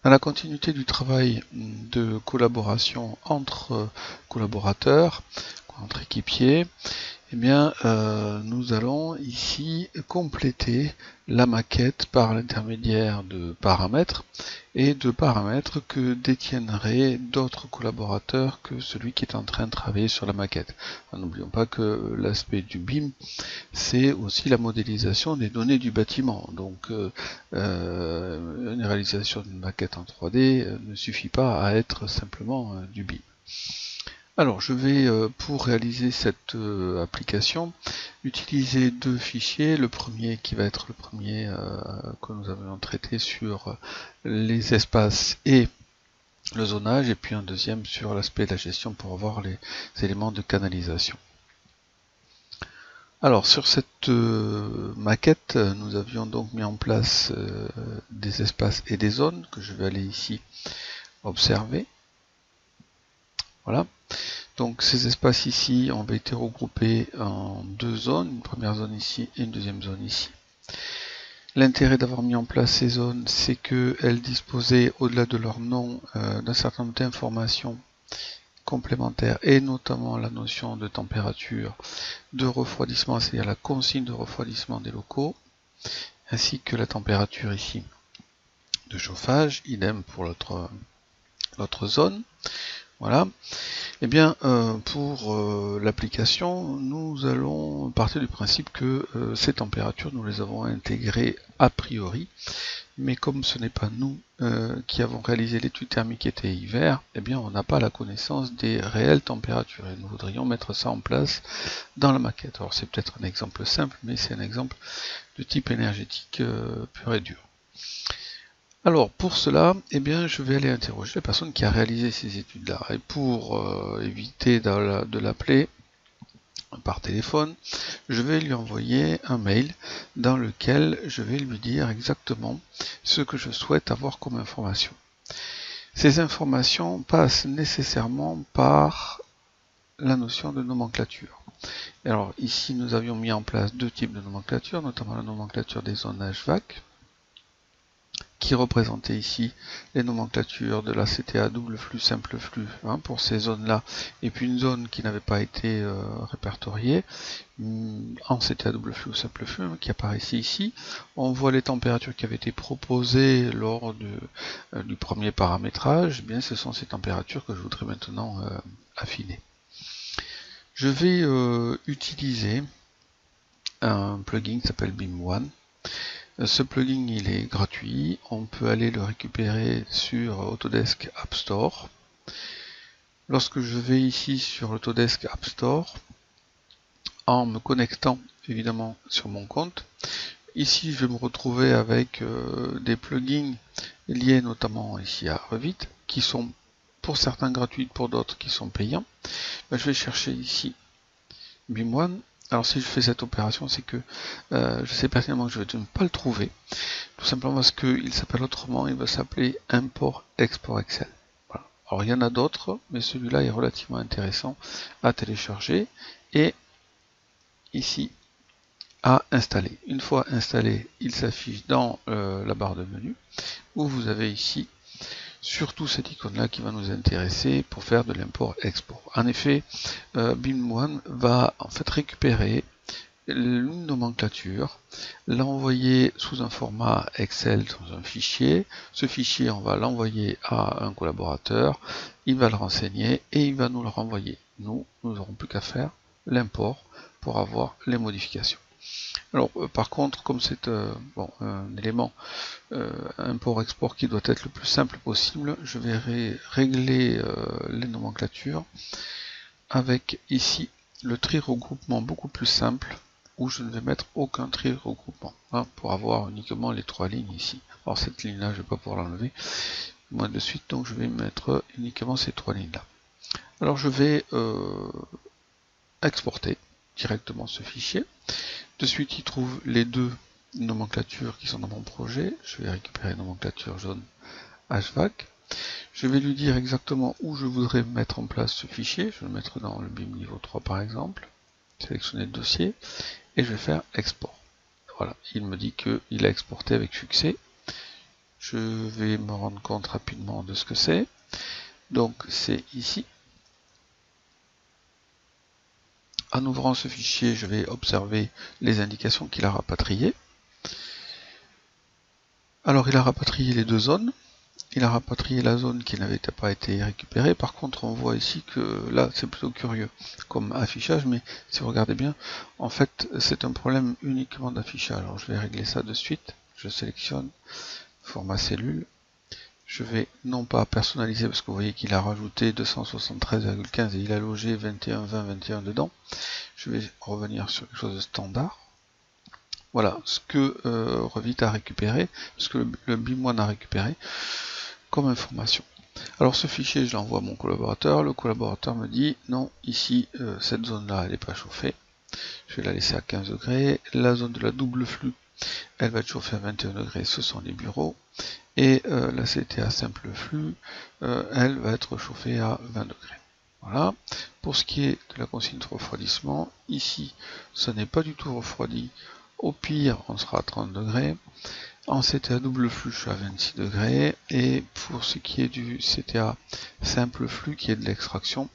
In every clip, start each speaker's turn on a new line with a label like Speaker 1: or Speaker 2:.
Speaker 1: À la continuité du travail de collaboration entre collaborateurs, entre équipiers, eh bien, nous allons ici compléter la maquette par l'intermédiaire de paramètres et de paramètres que détiendraient d'autres collaborateurs que celui qui est en train de travailler sur la maquette. N'oublions pas que l'aspect du BIM, c'est aussi la modélisation des données du bâtiment. Donc, une réalisation d'une maquette en 3D ne suffit pas à être simplement du BIM. Alors, je vais, pour réaliser cette application, utiliser deux fichiers. Le premier qui va être le premier que nous avions traité sur les espaces et le zonage, et puis un deuxième sur l'aspect de la gestion pour avoir les éléments de canalisation. Alors, sur cette maquette, nous avions donc mis en place des espaces et des zones que je vais aller ici observer. Voilà. Donc ces espaces ici ont été regroupés en deux zones, une première zone ici et une deuxième zone ici. L'intérêt d'avoir mis en place ces zones, c'est qu'elles disposaient, au-delà de leur nom, d'un certain nombre d'informations complémentaires, et notamment la notion de température, de refroidissement, c'est-à-dire la consigne de refroidissement des locaux, ainsi que la température ici de chauffage, idem pour l'autre zone. Voilà. Eh bien, pour l'application, nous allons partir du principe que ces températures, nous les avons intégrées a priori, mais comme ce n'est pas nous qui avons réalisé l'étude thermique été hiver, eh bien, on n'a pas la connaissance des réelles températures, et nous voudrions mettre ça en place dans la maquette. Alors, c'est peut-être un exemple simple, mais c'est un exemple de type énergétique pur et dur. Alors pour cela, eh bien, je vais aller interroger la personne qui a réalisé ces études-là. Et pour éviter de l'appeler par téléphone, je vais lui envoyer un mail dans lequel je vais lui dire exactement ce que je souhaite avoir comme information. Ces informations passent nécessairement par la notion de nomenclature. Alors ici, nous avions mis en place deux types de nomenclature, notamment la nomenclature des zones HVAC, qui représentait ici les nomenclatures de la CTA double flux, simple flux pour ces zones-là, et puis une zone qui n'avait pas été répertoriée en CTA double flux ou simple flux, qui apparaît ici. On voit les températures qui avaient été proposées lors du premier paramétrage. Eh bien, ce sont ces températures que je voudrais maintenant affiner. Je vais utiliser un plugin qui s'appelle BIM One. Ce plugin il est gratuit, on peut aller le récupérer sur Autodesk App Store. Lorsque je vais ici sur Autodesk App Store, en me connectant évidemment sur mon compte, ici je vais me retrouver avec des plugins liés notamment ici à Revit, qui sont pour certains gratuits, pour d'autres qui sont payants. Je vais chercher ici BIM One. Alors si je fais cette opération, c'est que je sais pertinemment que je vais ne pas le trouver, tout simplement parce qu'il s'appelle autrement, il va s'appeler Import-Export Excel. Voilà. Alors il y en a d'autres, mais celui-là est relativement intéressant à télécharger, et ici à installer. Une fois installé, il s'affiche dans la barre de menu, où vous avez ici surtout cette icône-là qui va nous intéresser pour faire de l'import-export. En effet, BIM One va en fait récupérer une nomenclature, l'envoyer sous un format Excel dans un fichier. Ce fichier, on va l'envoyer à un collaborateur, il va le renseigner et il va nous le renvoyer. Nous n'aurons plus qu'à faire l'import pour avoir les modifications. Alors par contre, comme c'est un élément import-export qui doit être le plus simple possible, je vais régler les nomenclatures avec ici le tri regroupement beaucoup plus simple, où je ne vais mettre aucun tri regroupement pour avoir uniquement les trois lignes ici. Alors cette ligne là je ne vais pas pouvoir l'enlever moi de suite, donc je vais mettre uniquement ces trois lignes là. Alors je vais exporter directement ce fichier. De suite il trouve les deux nomenclatures qui sont dans mon projet. Je vais récupérer la nomenclature jaune HVAC. Je vais lui dire exactement où je voudrais mettre en place ce fichier. Je vais le mettre dans le BIM niveau 3 par exemple. Sélectionner le dossier et je vais faire export. Voilà, il me dit qu'il a exporté avec succès. Je vais me rendre compte rapidement de ce que c'est. Donc c'est ici. En ouvrant ce fichier, je vais observer les indications qu'il a rapatriées. Alors il a rapatrié les deux zones. Il a rapatrié la zone qui n'avait pas été récupérée. Par contre, on voit ici que là, c'est plutôt curieux comme affichage, mais si vous regardez bien, en fait, c'est un problème uniquement d'affichage. Alors, je vais régler ça de suite. Je sélectionne format cellule. Je vais non pas personnaliser, parce que vous voyez qu'il a rajouté 273,15 et il a logé 21, 20, 21 dedans. Je vais revenir sur quelque chose de standard. Voilà ce que Revit a récupéré, ce que le BIM1 a récupéré comme information. Alors ce fichier, je l'envoie à mon collaborateur. Le collaborateur me dit non, ici, cette zone-là, elle n'est pas chauffée. Je vais la laisser à 15 degrés. La zone de la double flux, elle va être chauffée à 21 degrés, ce sont les bureaux. Et la CTA simple flux, elle va être chauffée à 20 degrés. Voilà. Pour ce qui est de la consigne de refroidissement, ici, ce n'est pas du tout refroidi. Au pire, on sera à 30 degrés. En CTA double flux, je suis à 26 degrés. Et pour ce qui est du CTA simple flux, qui est de l'extraction,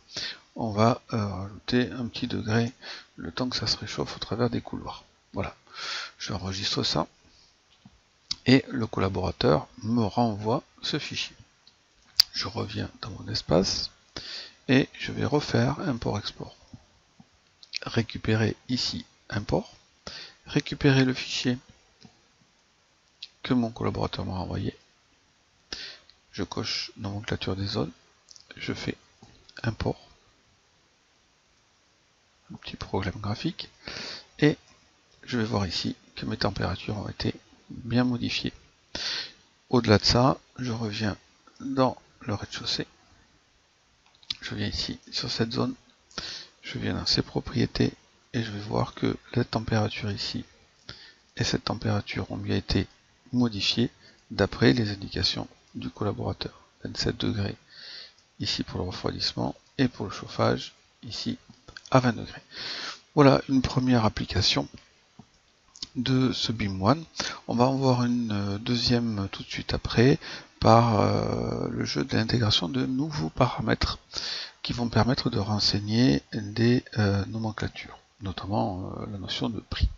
Speaker 1: on va rajouter un petit degré le temps que ça se réchauffe au travers des couloirs. Voilà. J'enregistre ça. Et le collaborateur me renvoie ce fichier. Je reviens dans mon espace et je vais refaire import-export. Récupérer ici import. Récupérer le fichier que mon collaborateur m'a envoyé. Je coche nomenclature des zones. Je fais import. Un petit programme graphique. Et je vais voir ici que mes températures ont été bien modifiées. Au-delà de ça, je reviens dans le rez-de-chaussée. Je viens ici sur cette zone. Je viens dans ses propriétés et je vais voir que la température ici et cette température ont bien été modifiées d'après les indications du collaborateur. 27 degrés ici pour le refroidissement et pour le chauffage ici à 20 degrés. Voilà une première application de ce BIM1. On va en voir une deuxième tout de suite après par le jeu de l'intégration de nouveaux paramètres qui vont permettre de renseigner des nomenclatures, notamment la notion de prix.